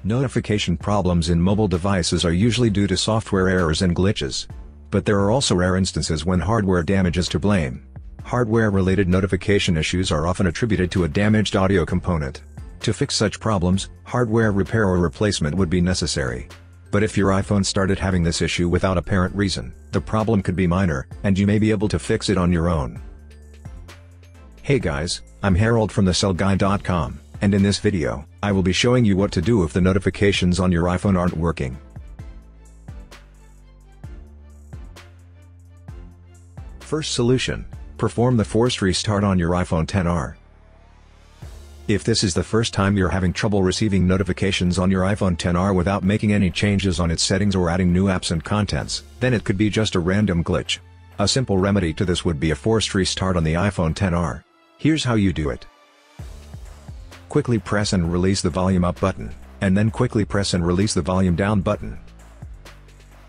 Notification problems in mobile devices are usually due to software errors and glitches. But there are also rare instances when hardware damage is to blame. Hardware-related notification issues are often attributed to a damaged audio component. To fix such problems, hardware repair or replacement would be necessary. But if your iPhone started having this issue without apparent reason, the problem could be minor, and you may be able to fix it on your own. Hey guys, I'm Harold from thecellguy.com, and in this video, I will be showing you what to do if the notifications on your iPhone aren't working. First solution: perform the forced restart on your iPhone XR. If this is the first time you're having trouble receiving notifications on your iPhone XR without making any changes on its settings or adding new apps and contents, then it could be just a random glitch. A simple remedy to this would be a forced restart on the iPhone XR. Here's how you do it. Quickly press and release the volume up button, and then quickly press and release the volume down button.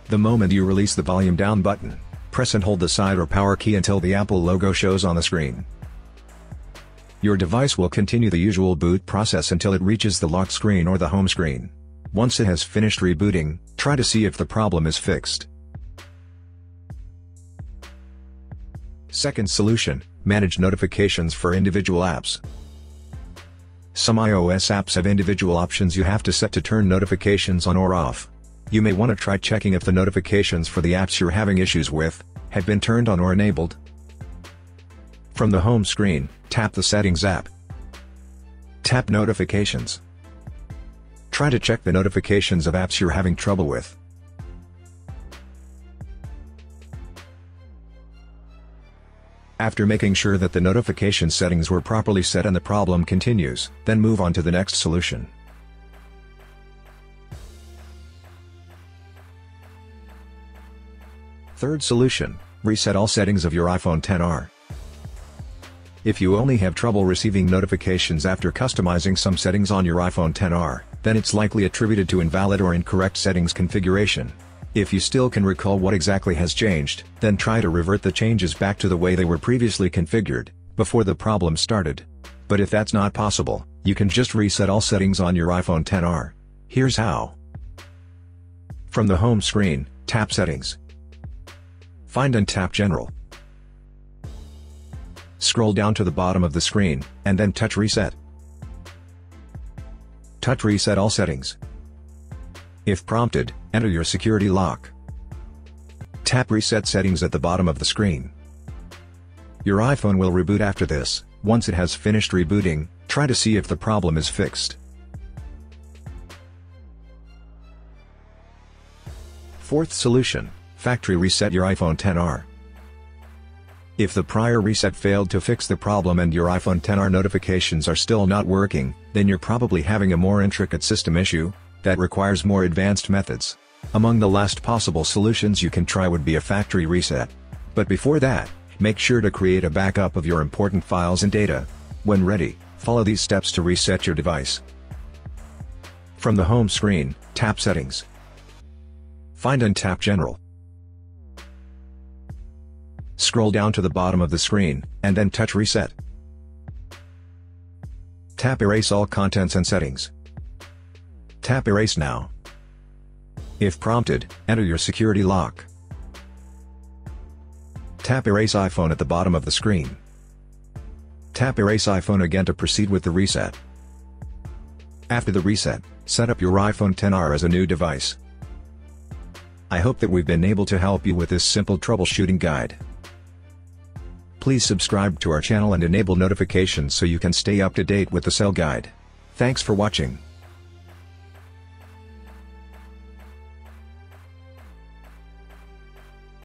The moment you release the volume down button, press and hold the side or power key until the Apple logo shows on the screen. Your device will continue the usual boot process until it reaches the lock screen or the home screen. Once it has finished rebooting, try to see if the problem is fixed. Second solution: manage notifications for individual apps. Some iOS apps have individual options you have to set to turn notifications on or off. You may want to try checking if the notifications for the apps you're having issues with have been turned on or enabled. From the home screen, tap the Settings app. Tap Notifications. Try to check the notifications of apps you're having trouble with. After making sure that the notification settings were properly set and the problem continues, then move on to the next solution. Third solution: reset all settings of your iPhone XR. If you only have trouble receiving notifications after customizing some settings on your iPhone XR, then it's likely attributed to invalid or incorrect settings configuration. If you still can recall what exactly has changed, then try to revert the changes back to the way they were previously configured, before the problem started. But if that's not possible, you can just reset all settings on your iPhone XR. Here's how. From the home screen, tap Settings. Find and tap General. Scroll down to the bottom of the screen, and then touch Reset. Touch Reset all settings. If prompted, enter your security lock. Tap Reset Settings at the bottom of the screen. Your iPhone will reboot after this. Once it has finished rebooting, try to see if the problem is fixed. Fourth solution: factory reset your iPhone XR. If the prior reset failed to fix the problem and your iPhone XR notifications are still not working, then you're probably having a more intricate system issue that requires more advanced methods. Among the last possible solutions you can try would be a factory reset. But before that, make sure to create a backup of your important files and data. When ready, follow these steps to reset your device. From the home screen, tap Settings. Find and tap General. Scroll down to the bottom of the screen, and then touch Reset. Tap Erase all contents and settings. Tap Erase now. If prompted, enter your security lock. Tap Erase iPhone at the bottom of the screen. Tap Erase iPhone again to proceed with the reset. After the reset, set up your iPhone XR as a new device. I hope that we've been able to help you with this simple troubleshooting guide. Please subscribe to our channel and enable notifications so you can stay up to date with the Cell Guide. Thanks for watching.